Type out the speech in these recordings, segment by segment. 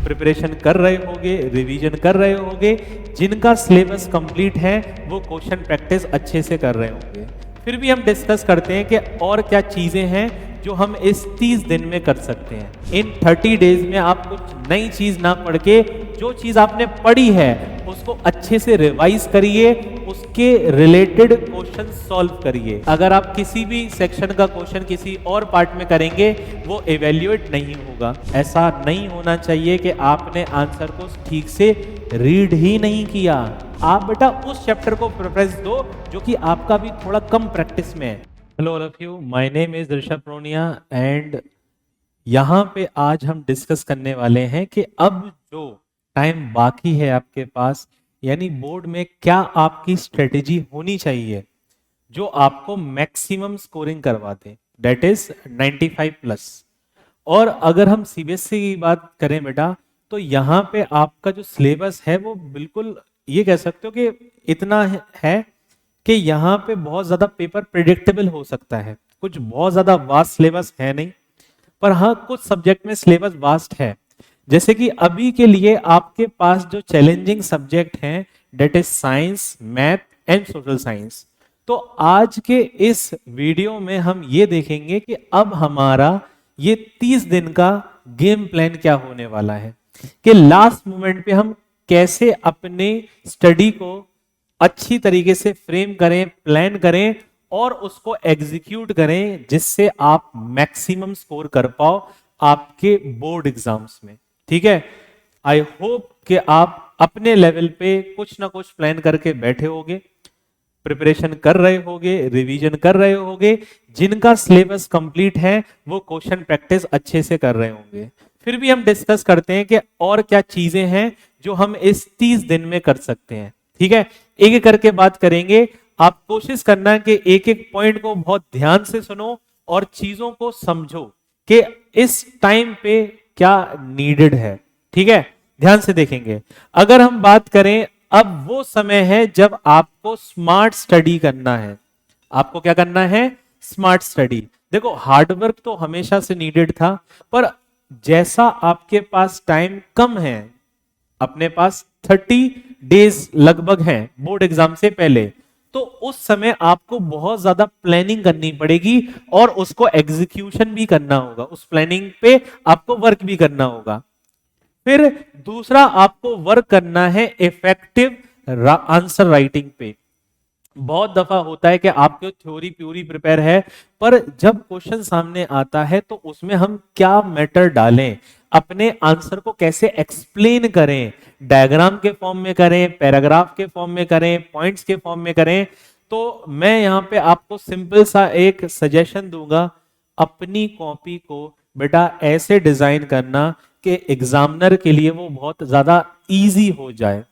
Preparation कर रहे होगे, रिवीजन कर रहे होगे, जिनका सिलेबस कंप्लीट है वो क्वेश्चन प्रैक्टिस अच्छे से कर रहे होंगे। फिर भी हम डिस्कस करते हैं कि और क्या चीज़ें हैं जो हम इस 30 दिन में कर सकते हैं। इन 30 डेज में आप कुछ नई चीज़ ना पढ़ के जो चीज़ आपने पढ़ी है उसको अच्छे से रिवाइज करिए, उसके रिलेटेड क्वेश्चन सॉल्व करिए। अगर आप किसी भी सेक्शन का क्वेश्चन किसी और पार्ट में करेंगे वो इवेल्युएट नहीं होगा। ऐसा नहीं होना चाहिए कि आपने आंसर को ठीक से रीड ही नहीं किया। आप बेटा उस चैप्टर को प्रेफरेंस दो जो कि आपका भी थोड़ा कम प्रैक्टिस में है। Hello all of you, my name is Rishabh Pronia and यहाँ पे आज हम डिस्कस करने वाले हैं कि अब जो टाइम बाकी है आपके पास, यानी बोर्ड में क्या आपकी स्ट्रेटेजी होनी चाहिए जो आपको मैक्सिमम स्कोरिंग करवा दे, दैट इज 95 प्लस। और अगर हम सीबीएसई की बात करें बेटा, तो यहाँ पे आपका जो सिलेबस है वो बिल्कुल ये कह सकते हो कि इतना है कि यहाँ पे बहुत ज़्यादा पेपर प्रिडिक्टेबल हो सकता है। कुछ बहुत ज़्यादा वास्ट सिलेबस है नहीं, पर हाँ कुछ सब्जेक्ट में सिलेबस वास्ट है। जैसे कि अभी के लिए आपके पास जो चैलेंजिंग सब्जेक्ट हैं that is science, math and social science. तो आज के इस वीडियो में हम ये देखेंगे कि अब हमारा ये 30 दिन का गेम प्लान क्या होने वाला है, कि लास्ट मोमेंट पे हम कैसे अपने स्टडी को अच्छी तरीके से फ्रेम करें, प्लान करें और उसको एग्जीक्यूट करें, जिससे आप मैक्सिमम स्कोर कर पाओ आपके बोर्ड एग्जाम्स में। ठीक है, आई होप कि आप अपने लेवल पे कुछ ना कुछ प्लान करके बैठे होगे, प्रिपरेशन कर रहे होगे, रिवीजन कर रहे होगे, जिनका सिलेबस कंप्लीट है वो क्वेश्चन प्रैक्टिस अच्छे से कर रहे होंगे। फिर भी हम डिस्कस करते हैं कि और क्या चीजें हैं जो हम इस 30 दिन में कर सकते हैं। ठीक है, एक एक करके बात करेंगे। आप कोशिश करना कि एक एक पॉइंट को बहुत ध्यान से सुनो और चीजों को समझो कि इस टाइम पे क्या नीडेड है। ठीक है, ध्यान से देखेंगे। अगर हम बात करें, अब वो समय है जब आपको स्मार्ट स्टडी करना है। आपको क्या करना है? Smart study. देखो हार्डवर्क तो हमेशा से नीडेड था, पर जैसा आपके पास टाइम कम है, अपने पास 30 डेज लगभग हैं बोर्ड एग्जाम से पहले, तो उस समय आपको बहुत ज्यादा प्लानिंग करनी पड़ेगी और उसको एग्जीक्यूशन भी करना होगा। उस प्लानिंग पे आपको वर्क भी करना होगा। फिर दूसरा आपको वर्क करना है इफेक्टिव आंसर राइटिंग पे। बहुत दफा होता है कि आपकी थ्योरी प्यूरी प्रिपेयर है, पर जब क्वेश्चन सामने आता है तो उसमें हम क्या मैटर डालें, अपने आंसर को कैसे एक्सप्लेन करें, डायग्राम के फॉर्म में करें, पैराग्राफ के फॉर्म में करें, पॉइंट्स के फॉर्म में करें। तो मैं यहाँ पे आपको सिंपल सा एक सजेशन दूंगा, अपनी कॉपी को बेटा ऐसे डिजाइन करना कि एग्जामिनर के लिए वो बहुत ज्यादा इजी हो जाए।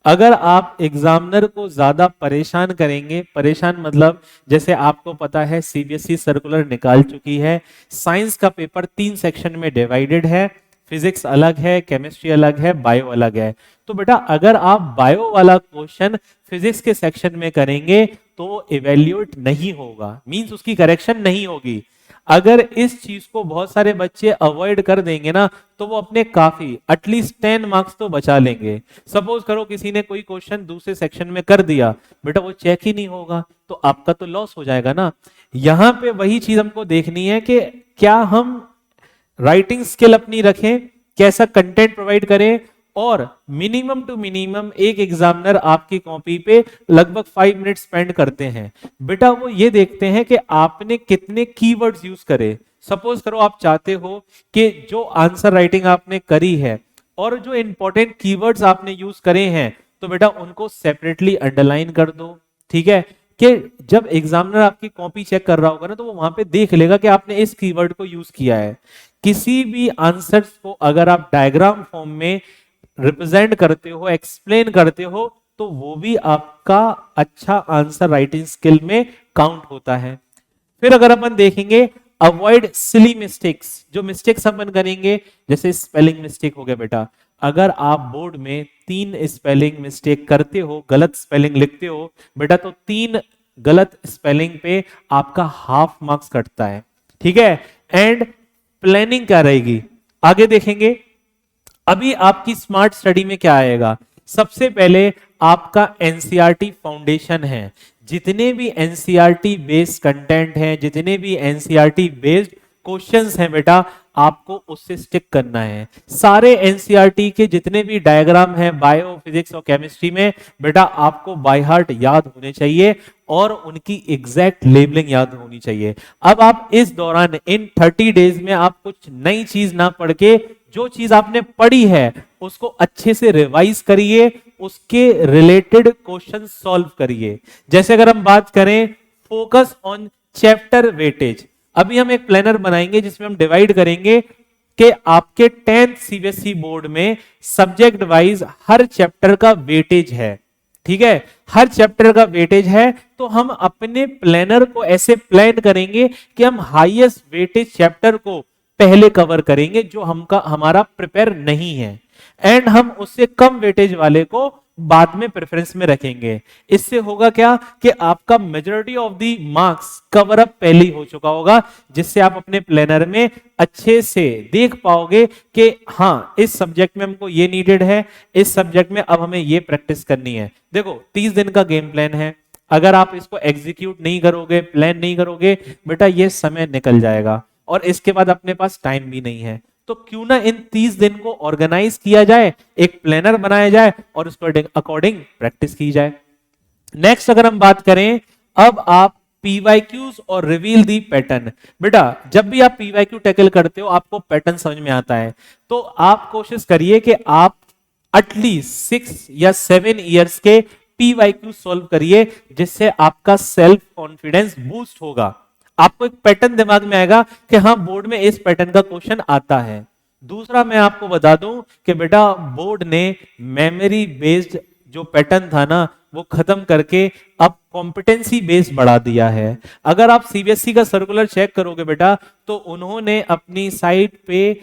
अगर आप एग्जामिनर को ज्यादा परेशान करेंगे, परेशान मतलब जैसे आपको पता है सीबीएसई सर्कुलर निकाल चुकी है, साइंस का पेपर 3 सेक्शन में डिवाइडेड है, फिजिक्स अलग है, केमिस्ट्री अलग है, बायो अलग है। तो बेटा अगर आप बायो वाला क्वेश्चन फिजिक्स के सेक्शन में करेंगे तो इवेल्युएट नहीं होगा, मींस उसकी करेक्शन नहीं होगी। अगर इस चीज को बहुत सारे बच्चे अवॉइड कर देंगे ना, तो वो अपने काफी एटलीस्ट 10 मार्क्स तो बचा लेंगे। सपोज करो किसी ने कोई क्वेश्चन दूसरे सेक्शन में कर दिया, बेटा वो चेक ही नहीं होगा, तो आपका तो लॉस हो जाएगा ना। यहां पे वही चीज हमको देखनी है कि क्या हम राइटिंग स्किल अपनी रखें, कैसा कंटेंट प्रोवाइड करें, और मिनिमम टू मिनिमम एक एग्जामिनर आपकी कॉपी पे लगभग 5 मिनट स्पेंड करते हैं। बेटा वो ये देखते हैं कि आपने कितने कीवर्ड्स यूज करे। सपोज करो आप चाहते हो कि जो आंसर राइटिंग आपने करी है और जो इंपॉर्टेंट कीवर्ड्स आपने यूज करे हैं, तो बेटा उनको सेपरेटली अंडरलाइन कर दो। ठीक है, कि जब एग्जामिनर आपकी कॉपी चेक कर रहा होगा ना, तो वो वहां पे देख लेगा कि आपने इस कीवर्ड को यूज किया है। किसी भी आंसर्स को अगर आप डायग्राम फॉर्म में रिप्रेजेंट करते हो, एक्सप्लेन करते हो, तो वो भी आपका अच्छा आंसर राइटिंग स्किल में काउंट होता है। फिर अगर अपन देखेंगे अवॉइड सिली मिस्टेक्स, जो मिस्टेक्स अपन करेंगे, जैसे स्पेलिंग मिस्टेक हो गया बेटा, अगर आप बोर्ड में 3 स्पेलिंग मिस्टेक करते हो, गलत स्पेलिंग लिखते हो बेटा, तो 3 गलत स्पेलिंग पे आपका हाफ मार्क्स कटता है। ठीक है, एंड प्लानिंग क्या रहेगी आगे देखेंगे। अभी आपकी स्मार्ट स्टडी में क्या आएगा? सबसे पहले आपका एनसीईआरटी फाउंडेशन है, जितने भी एनसीईआरटी बेस्ड कंटेंट हैं, जितने भी एनसीईआरटी बेस्ड क्वेश्चंस हैं बेटा, आपको उससे स्टिक करना है। सारे एनसीईआरटी के जितने भी डायग्राम हैं बायो, फिजिक्स और केमिस्ट्री में बेटा आपको बाय हार्ट याद होने चाहिए और उनकी एग्जैक्ट लेबलिंग याद होनी चाहिए। अब आप इस दौरान इन 30 डेज में आप कुछ नई चीज ना पढ़ के जो चीज आपने पढ़ी है उसको अच्छे से रिवाइज करिए, उसके रिलेटेड क्वेश्चन सॉल्व करिए। जैसे अगर हम बात करें फोकस ऑन चैप्टर वेटेज, अभी हम एक प्लानर बनाएंगे जिसमें हम डिवाइड करेंगे कि आपके 10th सीबीएसई बोर्ड में सब्जेक्ट वाइज हर चैप्टर का वेटेज है। ठीक है, हर चैप्टर का वेटेज है, तो हम अपने प्लानर को ऐसे प्लान करेंगे कि हम हाईएस्ट वेटेज चैप्टर को पहले कवर करेंगे जो हमारा प्रिपेयर नहीं है, एंड हम उससे कम वेटेज वाले को बाद में प्रेफरेंस में रखेंगे। इससे होगा क्या कि आपका majority of the marks cover up पहले ही हो चुका होगा, जिससे आप अपने प्लानर में अच्छे से देख पाओगे कि हाँ इस सब्जेक्ट में हमको ये नीडेड है, इस सब्जेक्ट में अब हमें ये प्रैक्टिस करनी है। देखो 30 दिन का गेम प्लान है, अगर आप इसको एग्जीक्यूट नहीं करोगे, प्लान नहीं करोगे बेटा, ये समय निकल जाएगा और इसके बाद अपने पास टाइम भी नहीं है। तो क्यों ना इन 30 दिन को ऑर्गेनाइज किया जाए, एक प्लानर बनाया जाए और उसको अकॉर्डिंग प्रैक्टिस की जाए। नेक्स्ट अगर हम बात करें, अब आप पीवाईक्यूज और रिवील दी पैटर्न। बेटा जब भी आप पीवाईक्यू टैकल करते हो आपको पैटर्न समझ में आता है, तो आप कोशिश करिए कि आप एटलीस्ट 6 या 7 इयर्स के पीवाईक्यू सॉल्व करिए, जिससे आपका सेल्फ कॉन्फिडेंस बूस्ट होगा। आपको एक पैटर्न दिमाग में आएगा कि हाँ बोर्ड में इस पैटर्न का क्वेश्चन आता है। दूसरा मैं आपको बता दूं कि बेटा बोर्ड ने मेमोरी बेस्ड जो पैटर्न था ना वो खत्म करके अब कॉम्पिटेंसी बेस्ड बढ़ा दिया है। अगर आप सीबीएसई का सर्कुलर चेक करोगे बेटा, तो उन्होंने अपनी साइट पे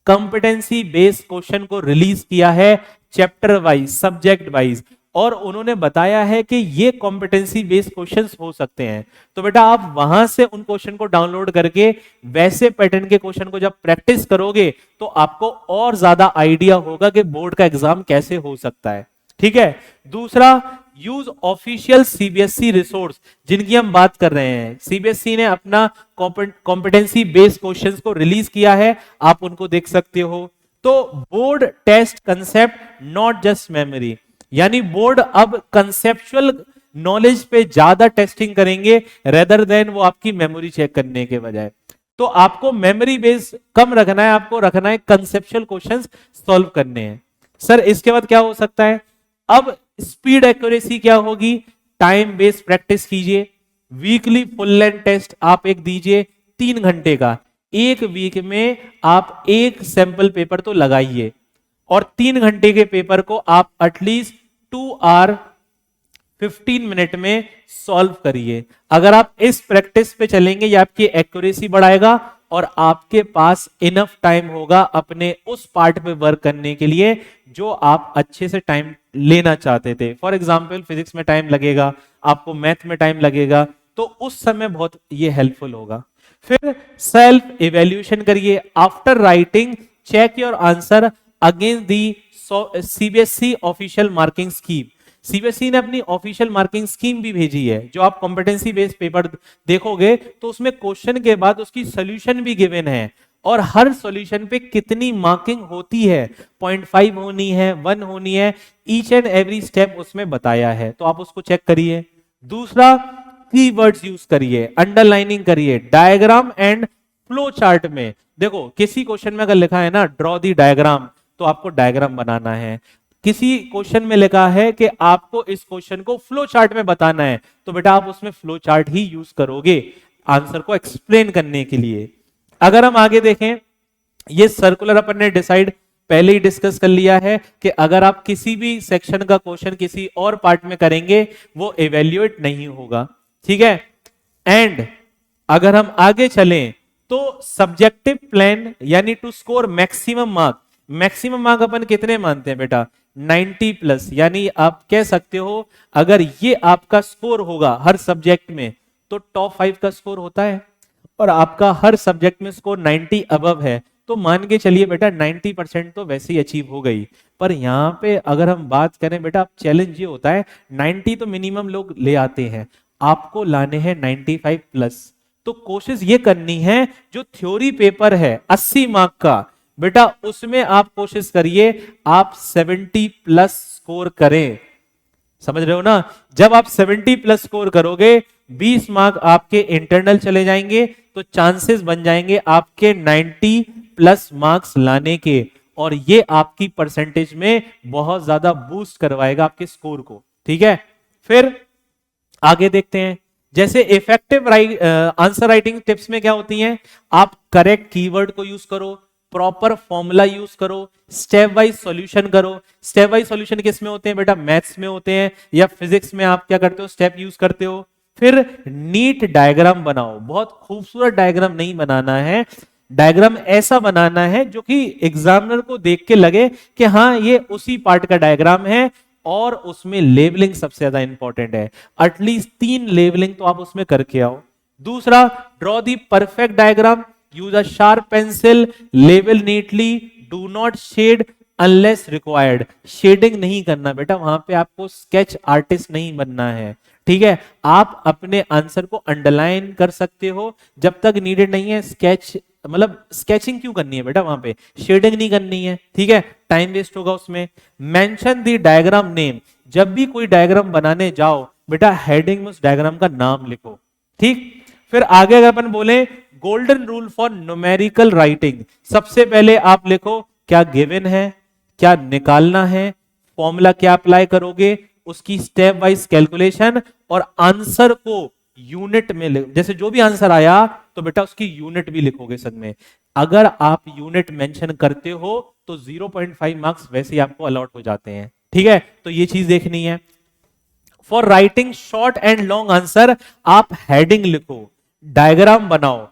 कॉम्पिटेंसी बेस्ड क्वेश्चन को रिलीज किया है चैप्टर वाइज, सब्जेक्ट वाइज, और उन्होंने बताया है कि ये कॉम्पिटेंसी बेस्ड क्वेश्चंस हो सकते हैं। तो बेटा आप वहां से उन क्वेश्चन को डाउनलोड करके वैसे पैटर्न के क्वेश्चन को जब प्रैक्टिस करोगे तो आपको और ज्यादा आइडिया होगा कि बोर्ड का एग्जाम कैसे हो सकता है। ठीक है, दूसरा यूज ऑफिशियल सीबीएसई रिसोर्स, जिनकी हम बात कर रहे हैं। सीबीएसई ने अपना कॉम्पिटेंसी बेस्ड क्वेश्चंस को रिलीज किया है, आप उनको देख सकते हो। तो board test concept not just memory, यानी बोर्ड अब कंसेप्चुअल नॉलेज पे ज्यादा टेस्टिंग करेंगे रेदर देन वो आपकी मेमोरी चेक करने के बजाय। तो आपको मेमोरी बेस कम रखना है, आपको रखना है कंसेप्चुअल क्वेश्चंस सॉल्व करने हैं। सर इसके बाद क्या हो सकता है? अब स्पीड एक्यूरेसी क्या होगी? टाइम बेस्ड प्रैक्टिस कीजिए, वीकली फुल लेंथ टेस्ट आप एक दीजिए 3 घंटे का, एक वीक में आप एक सैंपल पेपर तो लगाइए और 3 घंटे के पेपर को आप एटलीस्ट 2 आवर 15 मिनट में सॉल्व करिए। अगर आप इस प्रैक्टिस पे चलेंगे ये आपकी एक्यूरेसी बढ़ाएगा और आपके पास इनफ टाइम होगा अपने उस पार्ट पे वर्क करने के लिए जो आप अच्छे से टाइम लेना चाहते थे। फॉर एग्जाम्पल फिजिक्स में टाइम लगेगा, आपको मैथ में टाइम लगेगा, तो उस समय बहुत ये हेल्पफुल होगा। फिर सेल्फ इवेल्यूएशन करिए, after writing check your answer against the CBSE official marking scheme. CBSE ने अपनी ऑफिशियल मार्किंग स्कीम भी भेजी है, जो आप कॉम्पिटेंसी बेस्ड पेपर देखोगे तो उसमें क्वेश्चन के बाद उसकी सॉल्यूशन भी गिवन है और हर सॉल्यूशन पे कितनी मार्किंग होती है, 0.5 होनी है, 1 होनी है, ईच एंड एवरी स्टेप उसमें बताया है, तो आप उसको चेक करिए। दूसरा कीवर्ड्स यूज करिए, अंडरलाइनिंग करिए, डायग्राम एंड फ्लो चार्ट में। देखो किसी क्वेश्चन में अगर लिखा है ना ड्रॉ दी डायग्राम, तो आपको डायग्राम बनाना है। किसी क्वेश्चन में लिखा है कि आपको इस क्वेश्चन को फ्लो चार्ट में बताना है, तो बेटा आप उसमें फ्लो चार्ट ही यूज करोगे आंसर को एक्सप्लेन करने के लिए। अगर हम आगे देखें, ये सर्कुलर अपन ने डिसाइड पहले ही डिस्कस कर लिया है कि अगर आप किसी भी सेक्शन का क्वेश्चन किसी और पार्ट में करेंगे वो इवेल्युएट नहीं होगा। ठीक है, एंड अगर हम आगे चलें तो सब्जेक्टिव प्लान यानी to score maximum mark, maximum mark अपन कितने मानते हैं बेटा? 90 प्लस, यानी आप कह सकते हो अगर ये आपका स्कोर होगा हर सब्जेक्ट में तो टॉप 5 का स्कोर होता है, और आपका हर सब्जेक्ट में स्कोर 90 अबव है तो मान के चलिए बेटा 90% तो वैसे ही अचीव हो गई। पर यहाँ पे अगर हम बात करें बेटा, अब चैलेंज ये होता है 90 तो मिनिमम लोग ले आते हैं, आपको लाने हैं 95 प्लस। तो कोशिश ये करनी है जो थ्योरी पेपर है 80 मार्क का बेटा, उसमें आप कोशिश करिए आप 70 प्लस स्कोर करें। समझ रहे हो ना? जब आप 70 प्लस स्कोर करोगे 20 मार्क आपके इंटरनल चले जाएंगे, तो चांसेस बन जाएंगे आपके 90 प्लस मार्क्स लाने के, और ये आपकी परसेंटेज में बहुत ज्यादा बूस्ट करवाएगा आपके स्कोर को। ठीक है, फिर आगे देखते हैं। जैसे इफेक्टिव आंसर राइटिंग टिप्स में क्या होती हैं, आप करेक्ट कीवर्ड को यूज करो, प्रॉपर फॉर्मूला यूज करो, स्टेप वाइज सॉल्यूशन करो। स्टेप वाइज सॉल्यूशन किस में होते हैं बेटा? मैथ्स में होते हैं, या फिजिक्स में आप क्या करते हो, स्टेप यूज करते हो। फिर नीट डायग्राम बनाओ, बहुत खूबसूरत डायग्राम नहीं बनाना है, डायग्राम ऐसा बनाना है जो कि एग्जामिनर को देख के लगे कि हाँ ये उसी पार्ट का डायग्राम है, और उसमें लेबलिंग सबसे ज्यादा इंपॉर्टेंट है। एटलीस्ट 3 लेबलिंग तो आप उसमें करके आओ। दूसरा, draw the perfect diagram, use a sharp pencil, label neatly, do not shade unless required. Shading नहीं करना बेटा, वहां पे आपको स्केच आर्टिस्ट नहीं बनना है। ठीक है, आप अपने आंसर को अंडरलाइन कर सकते हो जब तक नीडेड नहीं है। स्केच मतलब स्केचिंग क्यों करनी है बेटा, वहां पे शेडिंग नहीं करनी है। ठीक है, टाइम वेस्ट होगा उसमें। मेंशन द डायग्राम नेम, जब भी कोई डायग्राम बनाने जाओ बेटा हेडिंग में उस डायग्राम का नाम लिखो। ठीक, फिर आगे अगर अपन बोले golden rule for numerical writing, सबसे पहले आप लिखो क्या गिवन है, क्या निकालना है, फॉर्मूला क्या अप्लाई करोगे, उसकी स्टेप वाइज कैलकुलेशन, और आंसर को यूनिट में जैसे जो भी आंसर आया तो बेटा उसकी यूनिट भी लिखोगे संग में। अगर आप यूनिट मेंशन करते हो तो 0.5 मार्क्स वैसे ही आपको अलॉट हो जाते हैं। ठीक है, तो ये चीज देखनी है। For writing short and long answer, आप हेडिंग लिखो, डायग्राम बनाओ,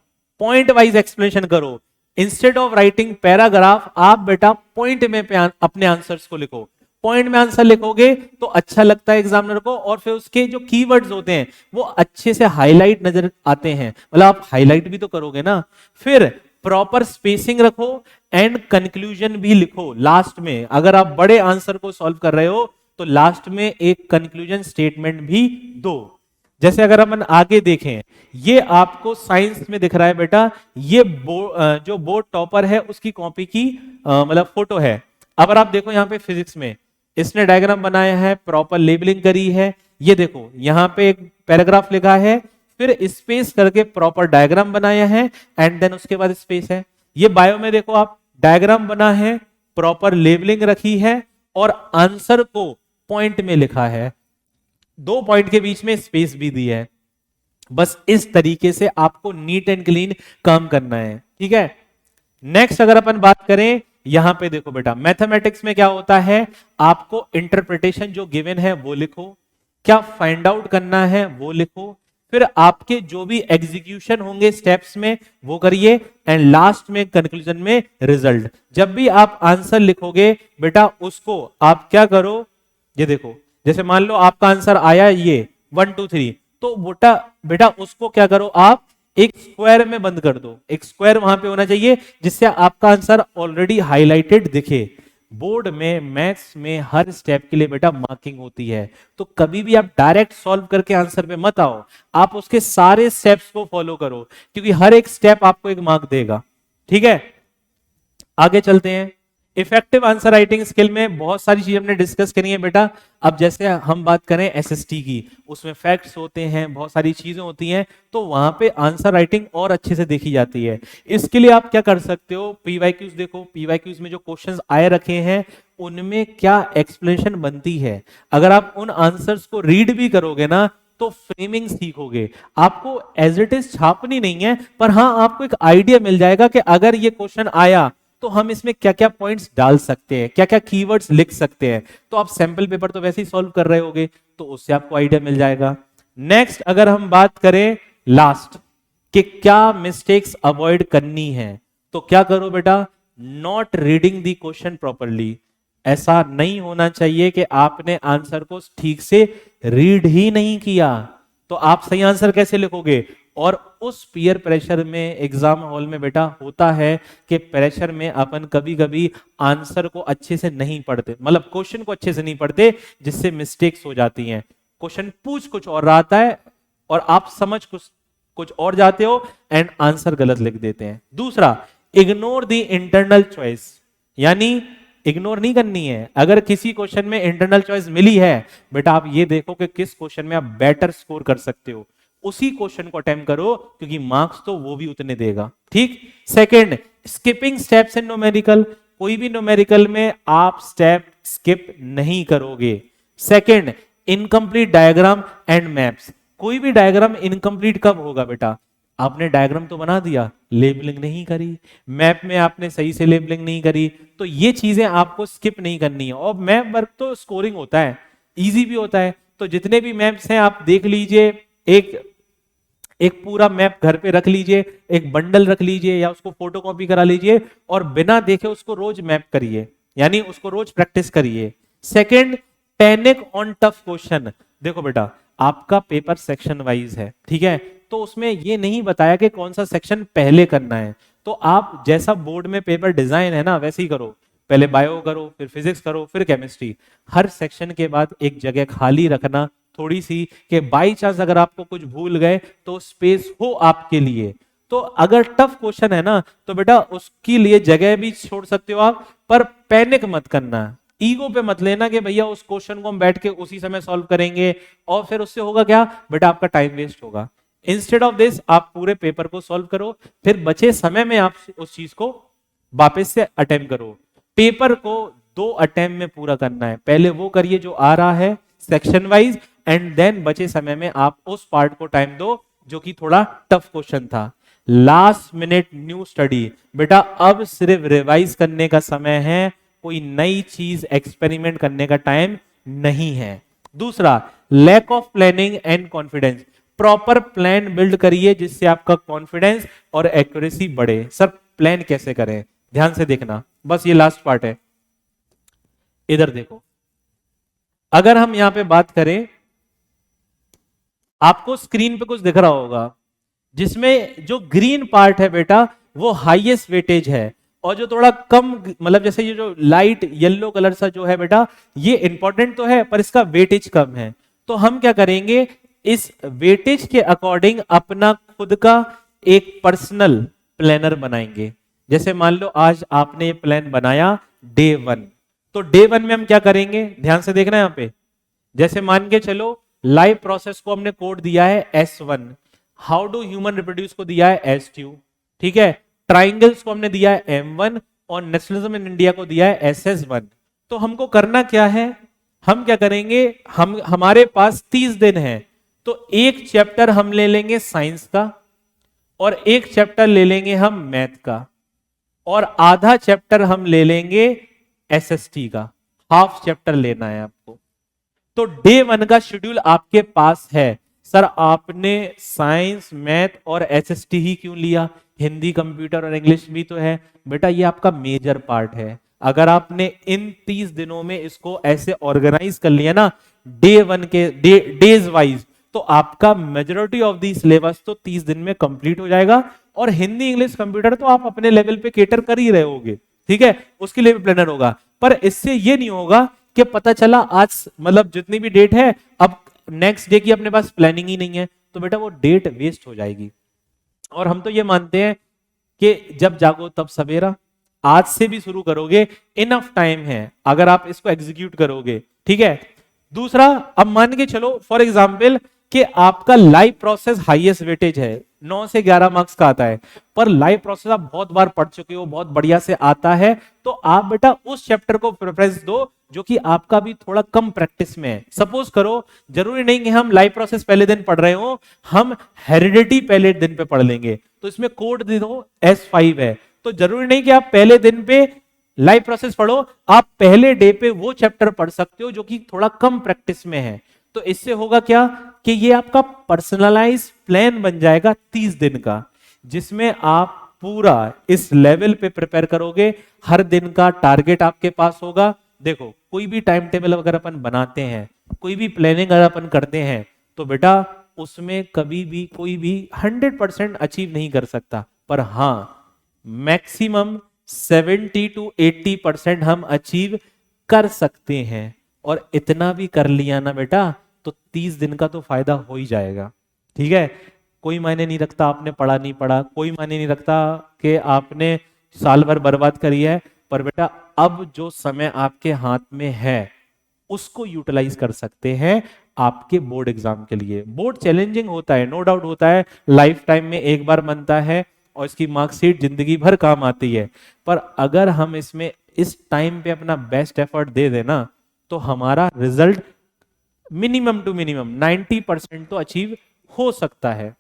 पॉइंट वाइज एक्सप्लेनेशन करो। इंस्टेड ऑफ राइटिंग पैराग्राफ, आप बेटा पॉइंट में अपने आंसर्स को लिखो। पॉइंट में आंसर लिखोगे तो अच्छा लगता है एग्जामिनर को, और फिर उसके जो कीवर्ड्स होते हैं वो अच्छे से हाईलाइट नजर आते हैं, मतलब आप हाईलाइट भी तो करोगे ना। फिर प्रॉपर स्पेसिंग रखो, एंड कंक्लूजन भी लिखो लास्ट में। अगर आप बड़े आंसर को सॉल्व कर रहे हो तो लास्ट में एक कंक्लूजन स्टेटमेंट भी दो। जैसे अगर अपन आगे देखें, ये आपको साइंस में दिख रहा है बेटा, ये जो बोर्ड टॉपर है उसकी कॉपी की मतलब फोटो है। अगर आप देखो यहाँ पे फिजिक्स में इसने डायग्राम बनाया है, प्रॉपर लेबलिंग करी है। ये देखो यहाँ पे एक पैराग्राफ लिखा है, फिर स्पेस करके प्रॉपर डायग्राम बनाया है, एंड देन उसके बाद स्पेस है। ये बायो में देखो आप, डायग्राम बना है, प्रॉपर लेबलिंग रखी है, और आंसर को पॉइंट में लिखा है, 2 पॉइंट के बीच में स्पेस भी दी है। बस इस तरीके से आपको नीट एंड क्लीन काम करना है। ठीक है, नेक्स्ट अगर अपन बात करें, यहां पे देखो बेटा मैथमेटिक्स में क्या होता है, आपको इंटरप्रिटेशन जो गिवन है वो लिखो, क्या फाइंड आउट करना है वो लिखो, फिर आपके जो भी एग्जीक्यूशन होंगे स्टेप्स में वो करिए, एंड लास्ट में कंक्लूजन में रिजल्ट। जब भी आप आंसर लिखोगे बेटा उसको आप क्या करो, ये देखो जैसे मान लो आपका आंसर आया ये 1 2 3, तो बेटा उसको क्या करो, आप एक स्क्वायर में बंद कर दो। एक स्क्वायर वहां पे होना चाहिए जिससे आपका आंसर ऑलरेडी हाईलाइटेड दिखे। बोर्ड में मैथ्स में हर स्टेप के लिए बेटा मार्किंग होती है, तो कभी भी आप डायरेक्ट सॉल्व करके आंसर पे मत आओ, आप उसके सारे स्टेप्स को फॉलो करो, क्योंकि हर एक स्टेप आपको एक मार्क देगा। ठीक है, आगे चलते हैं। इफेक्टिव आंसर राइटिंग स्किल में बहुत सारी चीजें हमने डिस्कस करी है बेटा। अब जैसे हम बात करें एसएसटी की, उसमें फैक्ट्स होते हैं, बहुत सारी चीजें होती हैं, तो वहां पे आंसर राइटिंग और अच्छे से देखी जाती है। इसके लिए आप क्या कर सकते हो, पीवाईक्यूज देखो, पीवाईक्यूज में जो क्वेश्चंस आए रखे हैं उनमें क्या एक्सप्लेनेशन बनती है। अगर आप उन आंसर्स को रीड भी करोगे ना तो फ्रेमिंग सीखोगे। आपको एज इट इज छापनी नहीं है, पर हाँ आपको एक आइडिया मिल जाएगा कि अगर ये क्वेश्चन आया तो हम इसमें क्या क्या पॉइंट्स डाल सकते हैं, क्या क्या कीवर्ड्स लिख सकते हैं। तो आप सैंपल पेपर तो वैसे ही सॉल्व कर रहे होगे, तो उससे आपको आइडिया मिल जाएगा। नेक्स्ट अगर हम बात करें लास्ट कि क्या मिस्टेक्स अवॉइड करनी है, तो क्या करो बेटा, not reading the question properly. ऐसा नहीं होना चाहिए कि आपने आंसर को ठीक से रीड ही नहीं किया, तो आप सही आंसर कैसे लिखोगे। और उस पीयर प्रेशर में एग्जाम हॉल में बेटा होता है कि प्रेशर में अपन कभी कभी आंसर को अच्छे से नहीं पढ़ते, मतलब क्वेश्चन को अच्छे से नहीं पढ़ते, जिससे मिस्टेक्स हो जाती हैं। क्वेश्चन पूछ कुछ और रहा है और आप समझ कुछ और जाते हो एंड आंसर गलत लिख देते हैं। दूसरा, इग्नोर द इंटरनल चॉइस, यानी इग्नोर नहीं करनी है। अगर किसी क्वेश्चन में इंटरनल चॉइस मिली है बेटा, आप ये देखो कि किस क्वेश्चन में आप बेटर स्कोर कर सकते हो, उसी क्वेश्चन को अटेम्प्ट करो, क्योंकि मार्क्स तो वो भी उतने देगा। ठीक। Second, skipping steps in numerical, कोई भी न्यूमेरिकल में आप स्टेप स्किप नहीं करोगे। Second, incomplete diagram and maps, कोई भी डायग्राम इनकम्प्लीट कब होगा बेटा, आपने डायग्राम तो बना दिया, लेबलिंग नहीं करी, मैप में आपने सही से लेबलिंग नहीं करी, तो ये चीजें आपको स्किप नहीं करनी है। और मैप वर्क तो स्कोरिंग होता है, इजी भी होता है, तो जितने भी मैप्स हैं आप देख लीजिए, एक पूरा मैप घर पे रख लीजिए, एक बंडल रख लीजिए या उसको फोटोकॉपी करा लीजिए और बिना देखे उसको रोज मैप करिए, यानी उसको रोज प्रैक्टिस करिए। Second, panic on tough question, देखो बेटा आपका पेपर सेक्शन वाइज है, ठीक है, तो उसमें ये नहीं बताया कि कौन सा सेक्शन पहले करना है, तो आप जैसा बोर्ड में पेपर डिजाइन है ना वैसे ही करो, पहले बायो करो, फिर फिजिक्स करो, फिर केमिस्ट्री। हर सेक्शन के बाद एक जगह खाली रखना थोड़ी सी, कि बाई चांस अगर आपको कुछ भूल गए तो स्पेस हो आपके लिए। तो अगर टफ क्वेश्चन है ना तो बेटा उसके लिए जगह भी छोड़ सकते हो आप, पर पैनिक मत करना, ईगो पे मत लेना कि भैया उस क्वेश्चन को हम बैठ के उसी समय सॉल्व करेंगे और फिर उससे होगा क्या बेटा, आपका टाइम वेस्ट होगा। इंस्टेड ऑफ दिस आप पूरे पेपर को सॉल्व करो, फिर बचे समय में आप उस चीज को वापस से अटेम्प्ट करो। पेपर को 2 अटेम्प्ट में पूरा करना है, पहले वो करिए जो आ रहा है सेक्शन वाइज, एंड देन बचे समय में आप उस पार्ट को टाइम दो जो कि थोड़ा टफ क्वेश्चन था। लास्ट मिनट न्यू स्टडी, बेटा अब सिर्फ रिवाइज करने का समय है, कोई नई चीज एक्सपेरिमेंट करने का टाइम नहीं है। दूसरा, lack of planning and confidence, proper plan build करिए जिससे आपका कॉन्फिडेंस और एक्यूरेसी बढ़े। सर प्लान कैसे करें, ध्यान से देखना, बस ये लास्ट पार्ट है, इधर देखो। अगर हम यहां पे बात करें, आपको स्क्रीन पे कुछ दिख रहा होगा, जिसमें जो ग्रीन पार्ट है बेटा वो हाईएस्ट वेटेज है, और जो थोड़ा कम, मतलब जैसे ये जो लाइट येलो कलर सा जो है बेटा, ये इंपॉर्टेंट तो है पर इसका वेटेज कम है। तो हम क्या करेंगे, इस वेटेज के अकॉर्डिंग अपना खुद का एक पर्सनल प्लानर बनाएंगे। जैसे मान लो आज आपने ये प्लान बनाया डे 1, तो डे 1 में हम क्या करेंगे, ध्यान से देखना यहां पे। जैसे मान के चलो लाइव प्रोसेस को हमने कोड दिया है S1, how do human reproduce को दिया है S2, ठीक है, ट्राइंगल्स को हमने दिया है M1 और नेशनलिज्म इन इंडिया को दिया है SS1। तो हमको करना क्या है, हम क्या करेंगे, हमारे पास 30 दिन है, तो एक चैप्टर हम ले लेंगे साइंस का और एक चैप्टर ले लेंगे हम मैथ का और आधा चैप्टर हम ले लेंगे SST का, हाफ चैप्टर लेना है आपको। तो डे 1 का शेड्यूल आपके पास है। सर आपने साइंस मैथ और SST ही क्यों लिया, हिंदी कंप्यूटर और इंग्लिश भी तो है बेटा, ये आपका मेजर पार्ट है। अगर आपने इन 30 दिनों में इसको ऐसे ऑर्गेनाइज कर लिया ना डे 1 के डेज वाइज, तो आपका मेजॉरिटी ऑफ दी सिलेबस तो 30 दिन में कंप्लीट हो जाएगा। और हिंदी इंग्लिश कंप्यूटर तो आप अपने लेवल पे केटर कर ही रहे होगे, ठीक है, उसके लिए भी प्लानर होगा। पर इससे ये नहीं होगा कि पता चला आज मतलब जितनी भी डेट है अब नेक्स्ट डे की अपने पास प्लानिंग ही नहीं है, तो बेटा वो डेट वेस्ट हो जाएगी। और हम तो ये मानते हैं कि जब जागो तब सवेरा, आज से भी शुरू करोगे, इनफ टाइम है अगर आप इसको एग्जीक्यूट करोगे, ठीक है। दूसरा, अब मान के चलो फॉर एग्जाम्पल कि आपका लाइव प्रोसेस हाईएस्ट वेटेज है, 9 से 11 मार्क्स का आता है, पर लाइव प्रोसेस आप बहुत बार पढ़ चुके हो, बहुत बढ़िया से आता है, तो आप बेटा उस चैप्टर को प्रेफरेंस दो जो कि आपका भी थोड़ा कम प्रैक्टिस में है। सपोज करो जरूरी नहीं कि हम लाइव प्रोसेस पहले दिन पढ़ रहे हो, हम हेरिडिटी पहले दिन पे पढ़ लेंगे, तो इसमें कोड दे दो S5 है, तो जरूरी नहीं कि आप पहले दिन पे लाइव प्रोसेस पढ़ो, आप पहले डे पे वो चैप्टर पढ़ सकते हो जो कि थोड़ा कम प्रैक्टिस में है। तो इससे होगा क्या कि ये आपका पर्सनलाइज प्लान बन जाएगा 30 दिन का, जिसमें आप पूरा इस लेवल पे प्रिपेयर करोगे, हर दिन का टारगेट आपके पास होगा। देखो कोई भी टाइम टेबल अगर अपन बनाते हैं, कोई भी प्लानिंग अगर अपन करते हैं, तो बेटा उसमें कभी भी कोई भी 100% अचीव नहीं कर सकता, पर हाँ मैक्सिमम 70 to 80% हम अचीव कर सकते हैं। और इतना भी कर लिया ना बेटा तो 30 दिन का तो फायदा हो ही जाएगा। ठीक है, कोई मायने नहीं रखता आपने पढ़ा नहीं पढ़ा, कोई मायने नहीं रखता कि आपने साल भर बर्बाद करी है, पर बेटा अब जो समय आपके हाथ में है उसको यूटिलाइज कर सकते हैं आपके बोर्ड एग्जाम के लिए। बोर्ड चैलेंजिंग होता है, नो डाउट होता है, लाइफ टाइम में एक बार बनता है और इसकी मार्कशीट जिंदगी भर काम आती है, पर अगर हम इसमें इस टाइम पे अपना बेस्ट एफर्ट दे देना तो हमारा रिजल्ट मिनिमम टू मिनिमम 90% तो अचीव हो सकता है।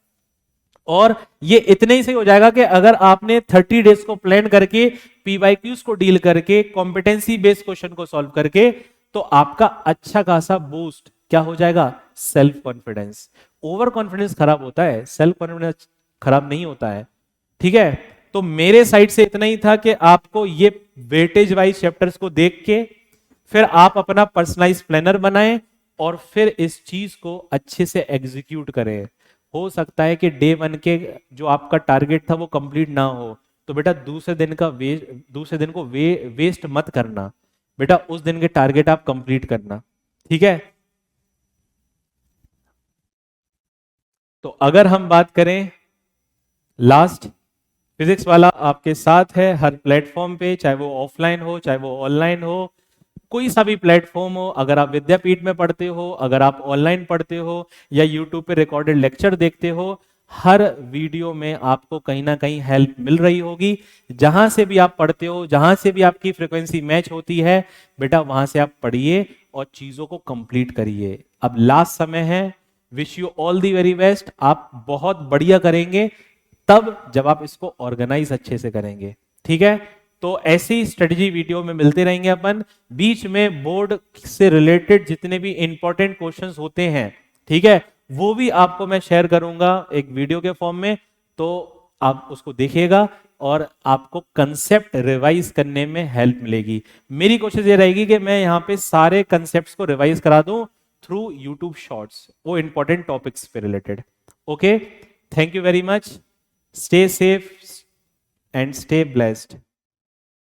और ये इतने ही सही हो जाएगा कि अगर आपने 30 डेज को प्लान करके पीवाईक्यूज को डील करके कॉम्पिटेंसी बेस्ड क्वेश्चन को सॉल्व करके, तो आपका अच्छा खासा बूस्ट क्या हो जाएगा, सेल्फ कॉन्फिडेंस। ओवर कॉन्फिडेंस खराब होता है, सेल्फ कॉन्फिडेंस खराब नहीं होता है। ठीक है, तो मेरे साइड से इतना ही था कि आपको ये वेटेज वाइज चैप्टर्स को देख के फिर आप अपना पर्सनलाइज प्लानर बनाएं और फिर इस चीज को अच्छे से एग्जीक्यूट करें। हो सकता है कि डे 1 के जो आपका टारगेट था वो कंप्लीट ना हो, तो बेटा दूसरे दिन को वेस्ट मत करना, बेटा उस दिन के टारगेट आप कंप्लीट करना। ठीक है, तो अगर हम बात करें लास्ट, फिजिक्स वाला आपके साथ है हर प्लेटफॉर्म पे, चाहे वो ऑफलाइन हो चाहे वो ऑनलाइन हो, कोई सा भी प्लेटफॉर्म हो। अगर आप विद्यापीठ में पढ़ते हो, अगर आप ऑनलाइन पढ़ते हो या यूट्यूब पे रिकॉर्डेड लेक्चर देखते हो, हर वीडियो में आपको कहीं ना कहीं हेल्प मिल रही होगी। जहां से भी आप पढ़ते हो, जहां से भी आपकी फ्रीक्वेंसी मैच होती है, बेटा वहां से आप पढ़िए और चीजों को कंप्लीट करिए। अब लास्ट समय है, wish you all the very best. आप बहुत बढ़िया करेंगे तब जब आप इसको ऑर्गेनाइज अच्छे से करेंगे। ठीक है, तो ऐसी स्ट्रेटजी वीडियो में मिलते रहेंगे अपन। बीच में बोर्ड से रिलेटेड जितने भी इंपॉर्टेंट क्वेश्चंस होते हैं, ठीक है, वो भी आपको मैं शेयर करूंगा एक वीडियो के फॉर्म में, तो आप उसको देखिएगा और आपको कंसेप्ट रिवाइज करने में हेल्प मिलेगी। मेरी कोशिश ये रहेगी कि मैं यहाँ पे सारे कंसेप्ट्स को रिवाइज करा दूं थ्रू यूट्यूब शॉर्ट्स, वो इंपॉर्टेंट टॉपिक्स पे related. Okay, thank you very much, stay safe and stay blessed.